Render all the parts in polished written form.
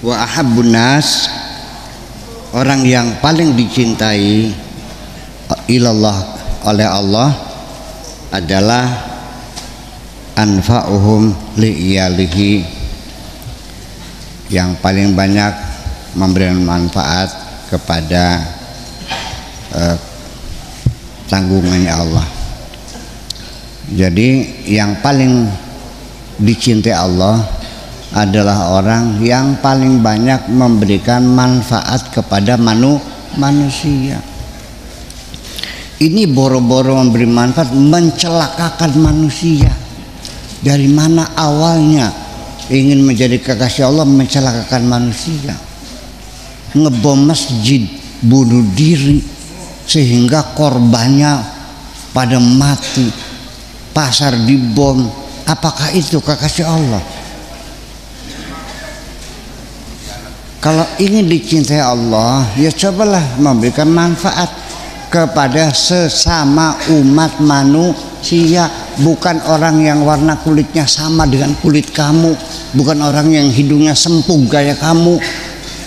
Wa ahabbun nas, orang yang paling dicintai ilallah oleh Allah adalah anfa'uhum li'iyalihi, yang paling banyak memberikan manfaat kepada tanggungannya Allah. Jadi yang paling dicintai Allah adalah orang yang paling banyak memberikan manfaat kepada manusia. Ini boro-boro memberi manfaat, mencelakakan manusia. Dari mana awalnya ingin menjadi kekasih Allah, mencelakakan manusia, ngebom masjid, bunuh diri sehingga korbannya pada mati, pasar dibom. Apakah itu kekasih Allah? Kalau ingin dicintai Allah, ya cobalah memberikan manfaat kepada sesama umat manusia. Bukan orang yang warna kulitnya sama dengan kulit kamu, bukan orang yang hidungnya sempung gaya kamu,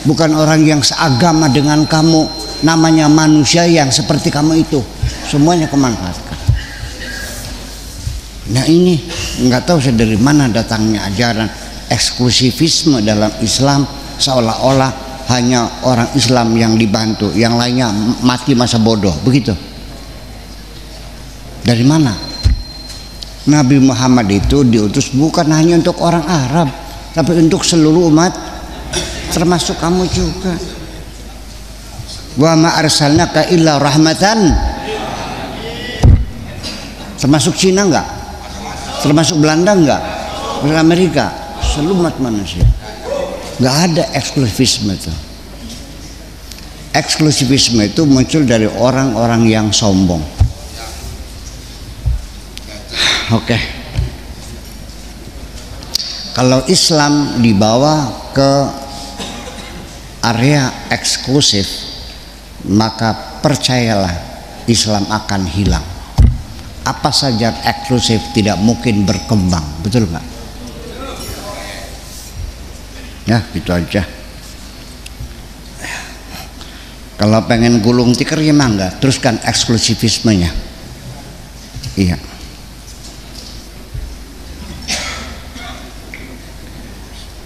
bukan orang yang seagama dengan kamu. Namanya manusia yang seperti kamu itu, semuanya kemanfaatkan. Nah ini nggak tahu saya dari mana datangnya ajaran eksklusivisme dalam Islam, seolah-olah hanya orang Islam yang dibantu, yang lainnya mati masa bodoh, begitu. Dari mana? Nabi Muhammad itu diutus bukan hanya untuk orang Arab, tapi untuk seluruh umat, termasuk kamu juga. Wa ma arsalnaka illa rahmatan. Termasuk Cina enggak? Termasuk Belanda enggak? Termasuk Amerika? Seluruh umat manusia. Enggak ada eksklusivisme itu. Eksklusivisme itu muncul dari orang-orang yang sombong. Oke. Kalau Islam dibawa ke area eksklusif, maka percayalah Islam akan hilang. Apa saja eksklusif tidak mungkin berkembang, betul nggak? Ya gitu aja. Kalau pengen gulung tikar ya mangga, teruskan eksklusivismenya. Iya.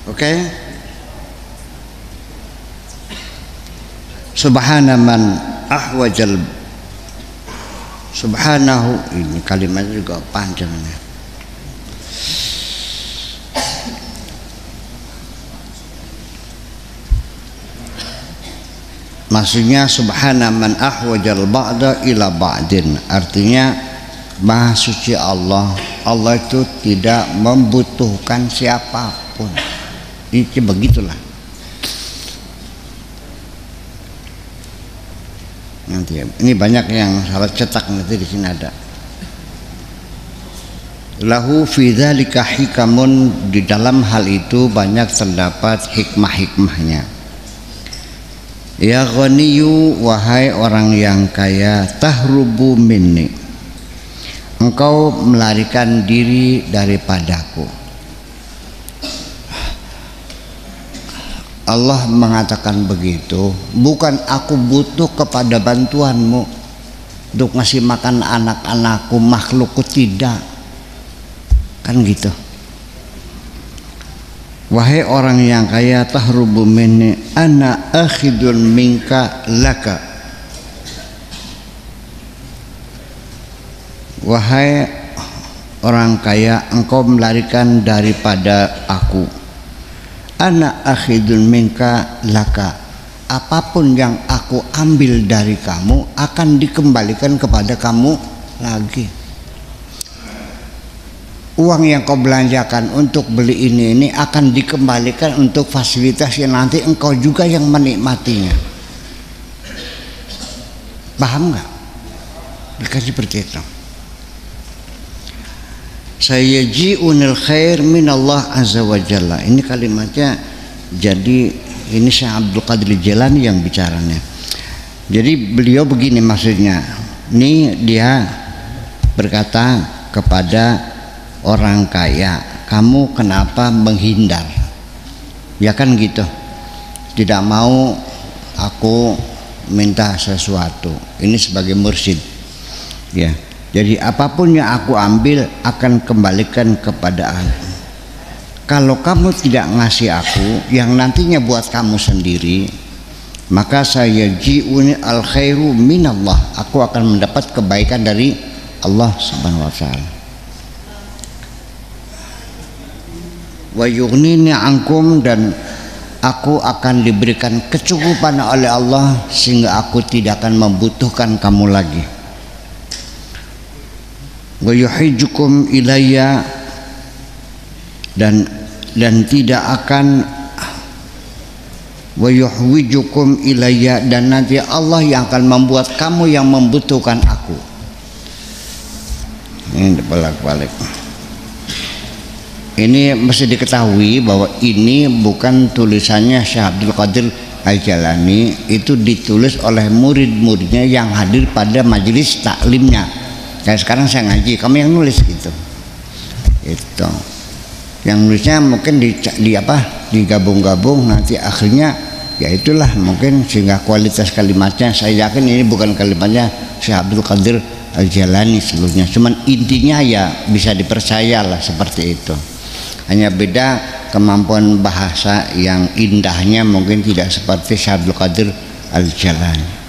Oke. Subhana man ahwajal, subhanahu, ini kalimatnya juga panjang. Maksudnya subhana man ahwajal ba'da ila ba'din, artinya maha suci Allah. Allah itu tidak membutuhkan siapapun. Ini begitulah. Nanti ini banyak yang salah cetak, nanti di sini ada. Lahu fi dzalika hikamun, di dalam hal itu banyak terdapat hikmah-hikmahnya. Ya ghaniyu, wahai orang yang kaya, tahrubu minni, engkau melarikan diri daripadaku. Allah mengatakan begitu, bukan aku butuh kepada bantuanmu untuk ngasih makan anak-anakku, makhlukku, tidak. Kan gitu. Wahai orang yang kaya, tahrubu minni ana akhidun minka laka. Wahai orang kaya, engkau melarikan daripada aku. Ana akhidun minka laka. Apapun yang aku ambil dari kamu akan dikembalikan kepada kamu lagi. Uang yang kau belanjakan untuk beli ini akan dikembalikan untuk fasilitas yang nanti engkau juga yang menikmatinya. Paham nggak? Dikasih seperti itu. Sayaji'unil khair minallah azza wa jalla. Ini kalimatnya, jadi ini Syekh Abdul Qadir Jilani yang bicaranya. Jadi beliau begini maksudnya. Ini dia berkata kepada orang kaya, kamu kenapa menghindar? Ya kan gitu. tidak mau aku minta sesuatu. Ini sebagai mursyid, ya. Jadi apapun yang aku ambil akan kembalikan kepada aku. Kalau kamu tidak ngasih aku yang nantinya buat kamu sendiri, maka saya ji'uni al khairu minallah, aku akan mendapat kebaikan dari Allah Subhanahu wa taala. Wa yughnini ankum, dan aku akan diberikan kecukupan oleh Allah sehingga aku tidak akan membutuhkan kamu lagi. Wa yuhijjukum ilayya, dan tidak akan wa yuhwijukum ilayya, dan nanti Allah yang akan membuat kamu yang membutuhkan aku. Ini balik-balik. Ini mesti diketahui bahwa ini bukan tulisannya Syekh Abdul Qadir Al-Jilani, itu ditulis oleh murid-muridnya yang hadir pada majelis taklimnya. Kayak sekarang saya ngaji, kamu yang nulis gitu. Itu. Yang nulisnya mungkin digabung-gabung, nanti akhirnya ya itulah mungkin, sehingga kualitas kalimatnya saya yakin ini bukan kalimatnya Syekh Abdul Qadir Al-Jilani seluruhnya. Cuman intinya ya bisa dipercaya lah seperti itu. Hanya beda kemampuan bahasa yang indahnya mungkin tidak seperti Syekh Abdul Qadir Al-Jilani.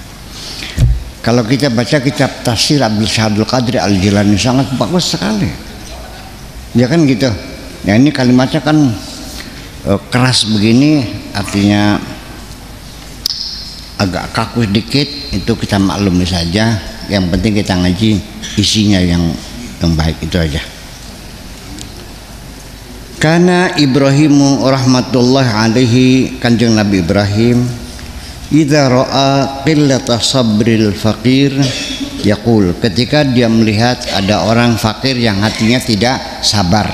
Kalau kita baca kitab tafsir Syekh Abdul Qadir Al-Jilani sangat bagus sekali, ya kan gitu. Ya ini kalimatnya kan keras begini, artinya agak kaku sedikit, itu kita maklumi saja. Yang penting kita ngaji isinya yang baik, itu aja. Karena Ibrahimu rahmatullahi alaihi, kanjeng Nabi Ibrahim, idza ra'a qillata sabril faqir yaqul, ketika dia melihat ada orang fakir yang hatinya tidak sabar,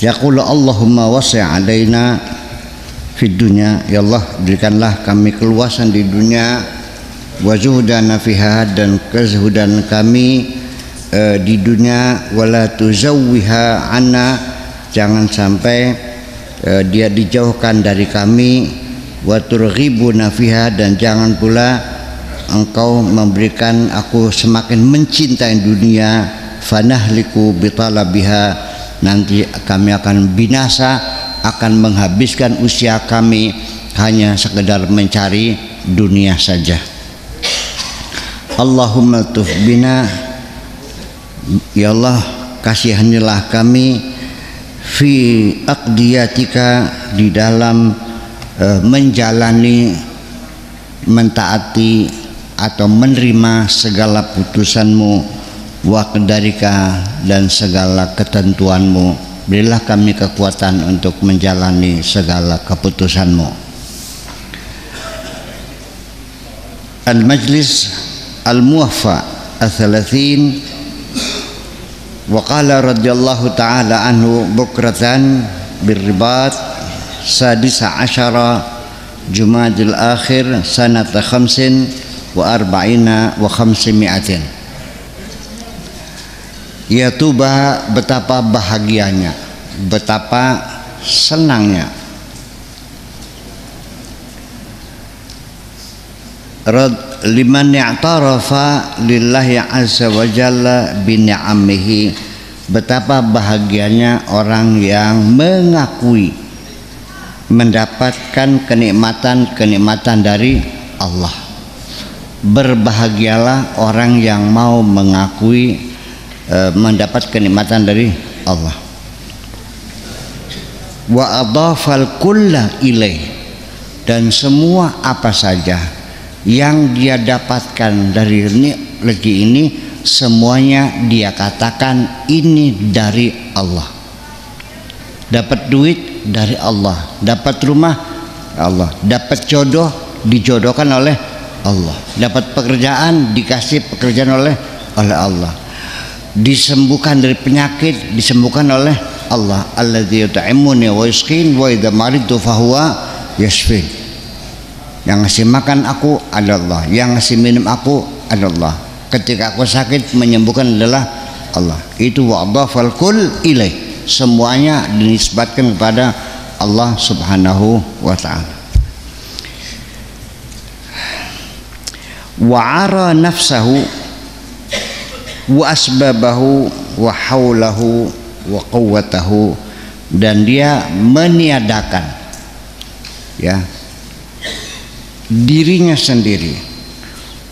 yaqulu Allahumma wasi' alaina fid dunya, ya Allah berikanlah kami keluasan di dunia, wa zuhdana fiha, dan kezuhudan kami di dunia, wala tuzawwiha anna, jangan sampai dia dijauhkan dari kami, wa turghibuna fiha, dan jangan pula engkau memberikan aku semakin mencintai dunia, fanahliku bitalabiha, nanti kami akan binasa, akan menghabiskan usia kami hanya sekedar mencari dunia saja. Allahumma tuf bina, ya Allah kasihanilah kami, fi aqdiyatika, di dalam menjalani, mentaati atau menerima segala putusanmu, wa qadarika, dan segala ketentuanmu, berilah kami kekuatan untuk menjalani segala keputusanmu. Al-Majlis Al-Muwaffa Al-Thalathin, wa qala radhiyallahu ta'ala anhu bukratan birribat sadisa asyara Jumadil akhir sanata khamsin wa arba'ina wa khamsimi'atin. Ya tuba, betapa bahagianya, betapa senangnya liman i'tarafa lillahi azza wa jalla bi ni'amihi, betapa bahagianya orang yang mengakui mendapatkan kenikmatan dari Allah. Berbahagialah orang yang mau mengakui mendapat kenikmatan dari Allah. Wa adhafal kulla ilaih, dan semua apa saja yang dia dapatkan dari rezeki ini, semuanya dia katakan ini dari Allah. Dapat duit dari Allah, dapat rumah Allah, dapat jodoh dijodohkan oleh Allah, dapat pekerjaan dikasih pekerjaan oleh Allah, disembuhkan dari penyakit disembuhkan oleh Allah. Alladzi yut'imuni wa yusqin wa idza maridtu fahuwa yashfin. Yang ngasih makan aku adalah Allah, yang ngasih minum aku adalah Allah, ketika aku sakit menyembuhkan adalah Allah. Itu wa'dhafal kull ilaih, semuanya dinisbatkan kepada Allah Subhanahu wa ta'ala. Wa ara nafsahu wa asbabahu wa haulahu wa quwwatahu, dan dia meniadakan ya dirinya sendiri,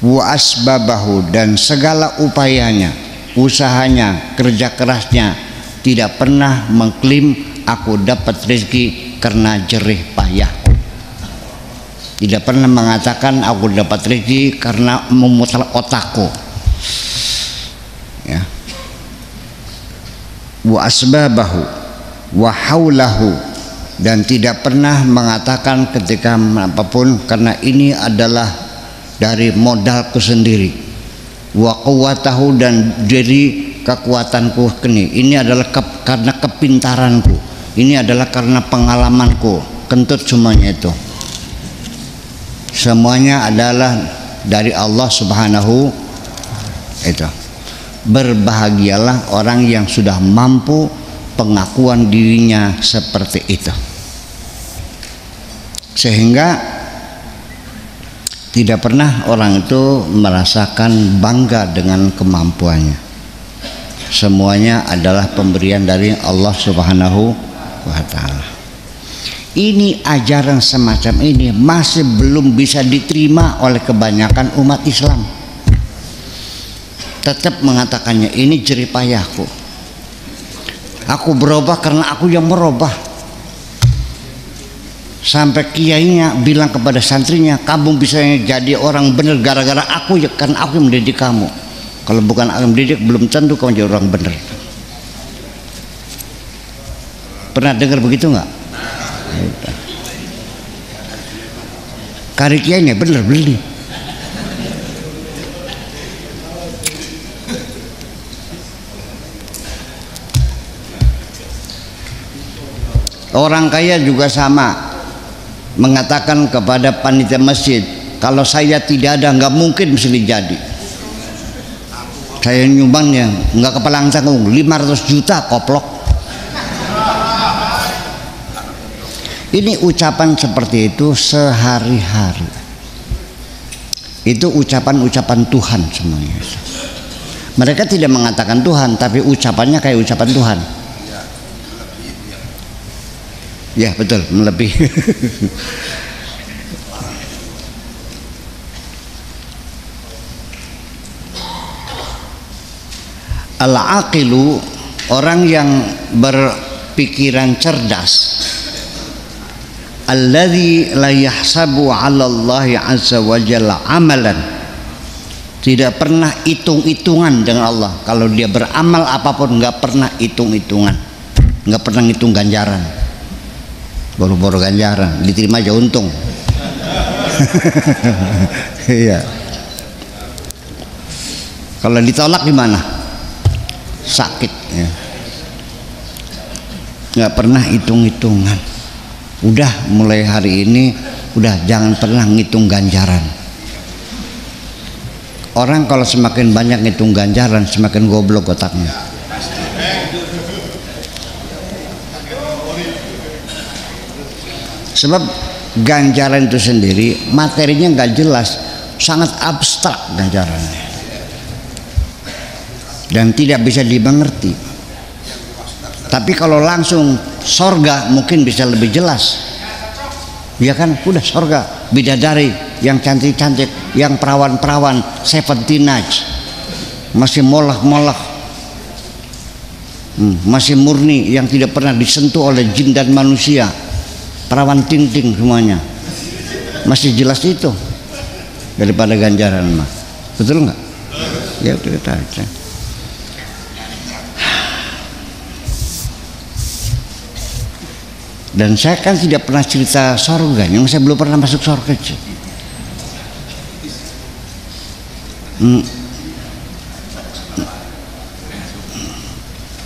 wa asbabahu, dan segala upayanya, usahanya, kerja kerasnya, tidak pernah mengklaim aku dapat rezeki karena jerih payahku. Tidak pernah mengatakan aku dapat rezeki karena memutar otakku. Ya. Wa asbabahu wa haulahu, dan tidak pernah mengatakan ketika apapun karena ini adalah dari modalku sendiri. Wa quwwatahu, dan dari kekuatanku ini adalah karena kepintaranku, ini adalah karena pengalamanku. Kentut semuanya itu, semuanya adalah dari Allah Subhanahu itu. Berbahagialah orang yang sudah mampu pengakuan dirinya seperti itu, sehingga tidak pernah orang itu merasakan bangga dengan kemampuannya. Semuanya adalah pemberian dari Allah Subhanahu wa ta'ala. Ini ajaran semacam ini masih belum bisa diterima oleh kebanyakan umat Islam. Tetap mengatakannya ini jerih payahku, aku berubah karena aku yang merubah. Sampai kiainya bilang kepada santrinya, kamu bisa jadi orang benar gara-gara aku ya, karena aku yang mendidik kamu. Kalau bukan aku yang mendidik, belum tentu kamu jadi orang benar. Pernah dengar begitu nggak? Kari kiainya benar beli. Orang kaya juga sama, mengatakan kepada panitia masjid, kalau saya tidak ada nggak mungkin bisa jadi. Saya nyumbangnya nggak kepalang tanggung 500 juta koplok. Ini ucapan seperti itu sehari-hari. Itu ucapan-ucapan Tuhan semuanya. Mereka tidak mengatakan Tuhan, tapi ucapannya kayak ucapan Tuhan. Ya betul, melebihi. Al-aqilu, orang yang berpikiran cerdas, alladzi la yahsabu 'ala Allah 'azza wa jalla amalan, tidak pernah hitung-hitungan dengan Allah. Kalau dia beramal apapun nggak pernah hitung-hitungan, nggak pernah ngitung ganjaran. Baru-baru ganjaran diterima aja untung. Iya. Kalau ditolak gimana? Sakit ya. Nggak pernah hitung-hitungan. Udah mulai hari ini udah jangan pernah ngitung ganjaran. Orang kalau semakin banyak ngitung ganjaran semakin goblok otaknya. Sebab ganjaran itu sendiri materinya nggak jelas, sangat abstrak ganjarannya, dan tidak bisa dimengerti. Tapi kalau langsung sorga mungkin bisa lebih jelas, ya kan? Udah sorga, bidadari yang cantik-cantik, yang perawan-perawan, 17 masih molek-molek, masih murni, yang tidak pernah disentuh oleh jin dan manusia. Perawan ting-ting semuanya, masih jelas itu daripada ganjaran mah. Betul nggak? Ya udah kita aja. Dan saya kan tidak pernah cerita surga, yang saya belum pernah masuk surga.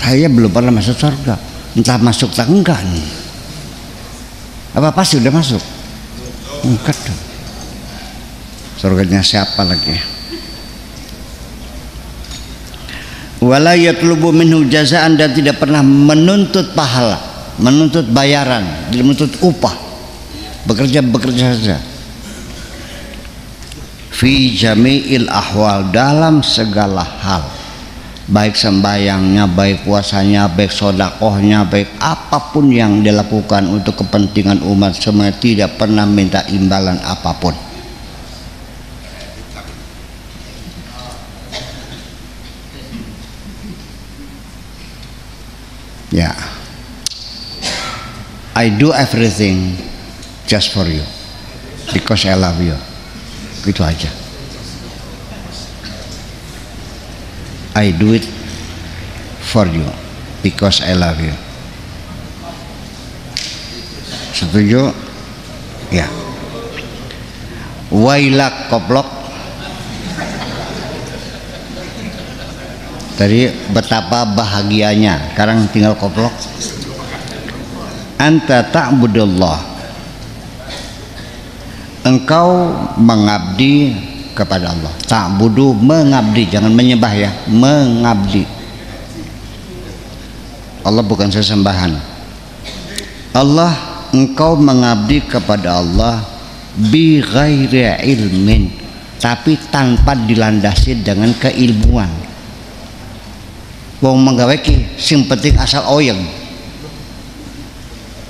Saya belum pernah masuk surga, entah masuk tak enggak nih. Apa pasti udah masuk? Enggak dong. Surganya siapa lagi? Wala yatlubu minhu jazaan, dan tidak pernah menuntut pahala. menuntut bayaran, menuntut upah, bekerja saja. Fi jami'il ahwal, dalam segala hal, baik sembayangnya, baik puasanya, baik sodakohnya, baik apapun yang dilakukan untuk kepentingan umat, semua tidak pernah minta imbalan apapun. Ya, I do everything just for you because I love you. Gitu aja. I do it for you because I love you. Setuju? Ya. Wailak koplok. Tadi betapa bahagianya, sekarang tinggal koplok. Anta ta'budullah, engkau mengabdi kepada Allah. Ta'budu, mengabdi, jangan menyembah ya, mengabdi. Allah bukan sesembahan. Allah, engkau mengabdi kepada Allah bi ghairi ilmin, tapi tanpa dilandasi dengan keilmuan. Wong menggawe ki sing penting asal oyeng,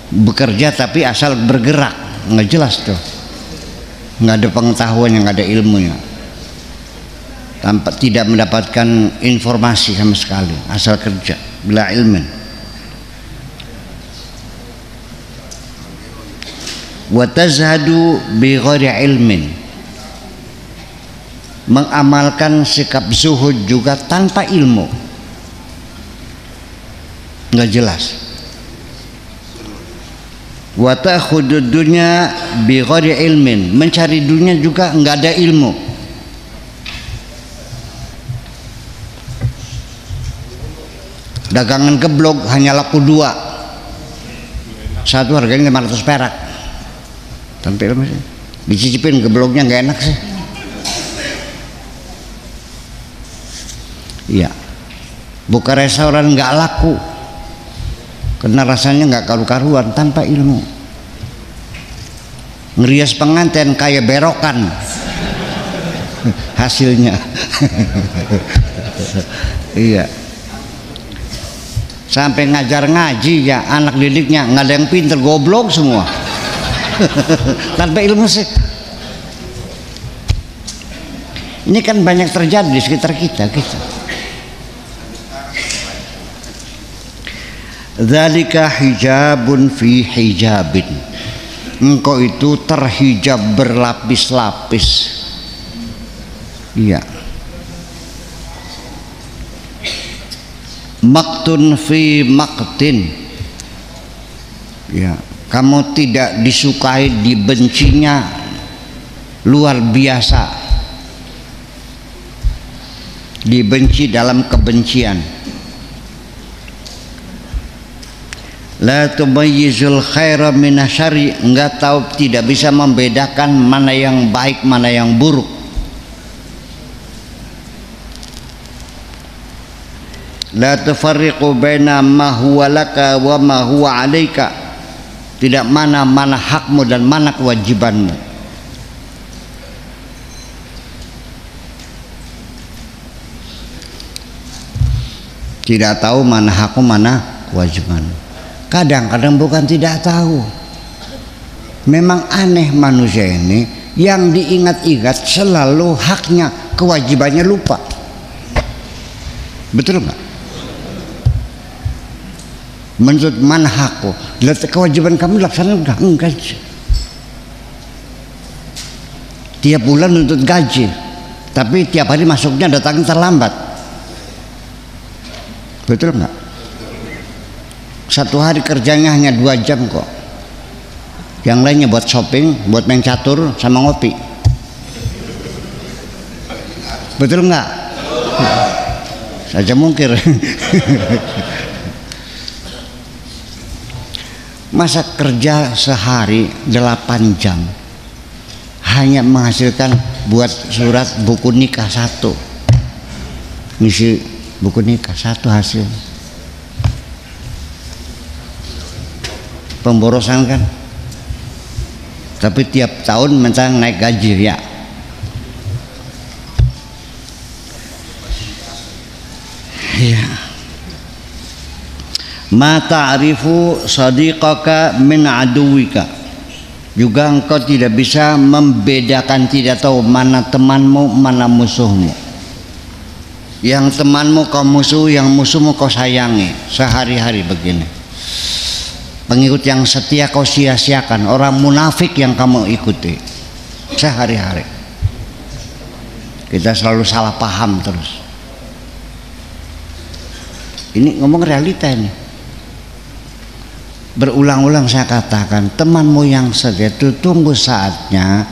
bekerja tapi asal bergerak, nggak jelas tuh, nggak ada pengetahuan, yang nggak ada ilmunya, tanpa tidak mendapatkan informasi sama sekali, asal kerja bila ilmin. Wa tazhadu bi ghairi ilmin, mengamalkan sikap zuhud juga tanpa ilmu, nggak jelas. Wa ta'khudud dunya bi ghairi ilmin, mencari dunia juga nggak ada ilmu. Dagangan geblog hanya laku 2, satu harganya 500 perak. Tampil masih dicicipin geblognya, nggak enak sih. Iya, buka restoran nggak laku karena rasanya nggak karu-karuan, tanpa ilmu. Ngerias pengantin kayak berokan hasilnya. Iya, sampai ngajar ngaji ya anak didiknya nggak ada yang pinter, goblok semua. Tanpa ilmu sih. Ini kan banyak terjadi di sekitar kita. Dzalika hijabun fi hijabin, engkau itu terhijab berlapis-lapis. Iya. Maktun fi maktin, ya, kamu tidak disukai, dibencinya luar biasa, dibenci dalam kebencian. La tumayyizul khaira minasyari, enggak tahu, tidak bisa membedakan mana yang baik mana yang buruk. La tufarriqu baina ma huwa laka wa ma huwa 'alaika, tidak mana hakmu dan mana kewajibanmu. Tidak tahu mana hakmu mana kewajibanmu. Kadang-kadang bukan tidak tahu, memang aneh manusia ini, yang diingat-ingat selalu haknya, kewajibannya lupa. Betul nggak? Menurut mana hakku, kewajiban kamu laksanakan enggak? Tiap bulan nuntut gaji, tapi tiap hari masuknya datangnya terlambat. Betul nggak? Satu hari kerjanya hanya 2 jam kok, yang lainnya buat shopping, buat main catur sama ngopi. Betul nggak? Saja mungkir. Masa kerja sehari 8 jam hanya menghasilkan buat surat buku nikah 1, ngisi buku nikah 1 hasil. pemborosan kan, tapi tiap tahun mentang naik gaji ya. Ya. Ma ta'rifu sadiqaka min aduwika. Juga engkau tidak bisa membedakan, tidak tahu mana temanmu, mana musuhmu. Yang temanmu kau musuh, yang musuhmu kau sayangi. Sehari-hari begini. Pengikut yang setia kau sia-siakan, orang munafik yang kamu ikuti. Sehari-hari. Kita selalu salah paham terus. Ini ngomong realita ini. Berulang-ulang saya katakan, temanmu yang setia itu tunggu saatnya,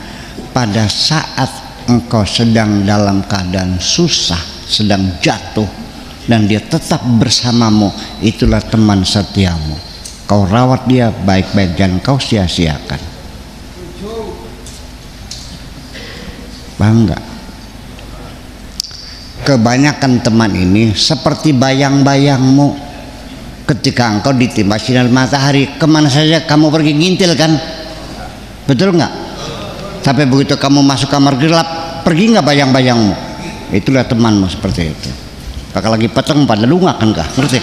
pada saat engkau sedang dalam keadaan susah, sedang jatuh, dan dia tetap bersamamu, itulah teman setiamu. Kau rawat dia baik-baik, jangan kau sia-siakan. Paham enggak? Kebanyakan teman ini seperti bayang-bayangmu. Ketika engkau ditimpa sinar matahari, kemana saja kamu pergi, ngintil kan? Betul nggak? Sampai begitu kamu masuk kamar gelap, pergi nggak bayang-bayangmu? Itulah temanmu seperti itu. Kakak lagi peteng pada lunga kan kah? Ngerti?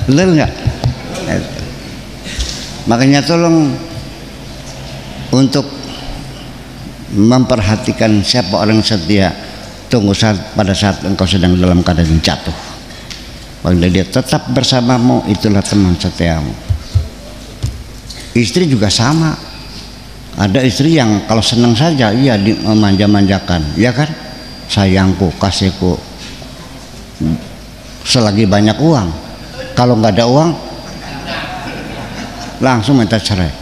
Betul nggak? Makanya tolong untuk memperhatikan siapa orang setia. Tunggu pada saat engkau sedang dalam keadaan jatuh, apabila dia tetap bersamamu, itulah teman setiamu. Istri juga sama. Ada istri yang kalau senang saja iya memanja-manjakan, ya kan, sayangku, kasihku, selagi banyak uang. Kalau nggak ada uang langsung minta cerai.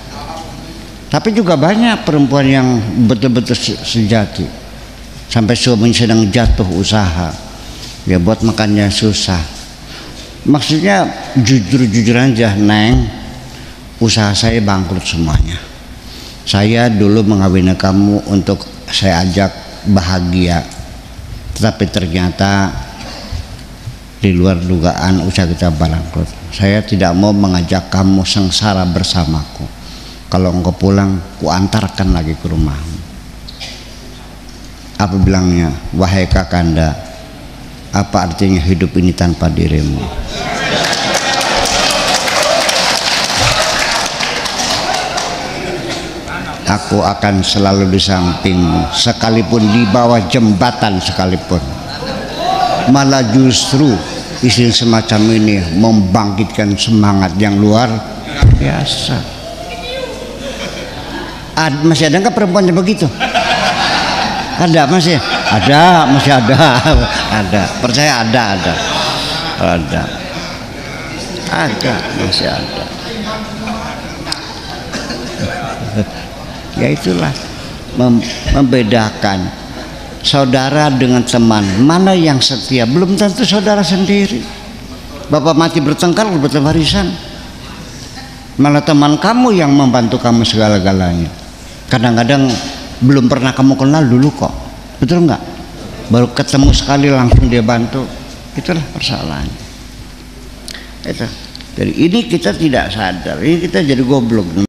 Tapi juga banyak perempuan yang betul-betul sejati, sampai suami sedang jatuh usaha, ya buat makannya susah. Maksudnya jujur-jujur aja, Neng, usaha saya bangkrut semuanya. Saya dulu mengawini kamu untuk saya ajak bahagia, tetapi ternyata di luar dugaan usaha kita bangkrut. Saya tidak mau mengajak kamu sengsara bersamaku. Kalau engkau pulang, kuantarkan lagi ke rumahmu. Apa bilangnya? Wahai kakanda, apa artinya hidup ini tanpa dirimu? Aku akan selalu di sampingmu, sekalipun di bawah jembatan sekalipun. Malah justru istri semacam ini membangkitkan semangat yang luar biasa. Masih ada nggak perempuan yang begitu? Ada masih? Ada, masih ada. Ada. Percaya ada. Ada, masih ada. Ya itulah membedakan saudara dengan teman. Mana yang setia? Belum tentu saudara sendiri. Bapak mati bertengkar berbeda warisan. Malah teman kamu yang membantu kamu segala-galanya. Kadang-kadang belum pernah kamu kenal dulu kok, betul nggak? Baru ketemu sekali langsung dia bantu. Itulah persoalannya. Itu. Jadi ini kita tidak sadar, ini kita jadi goblok.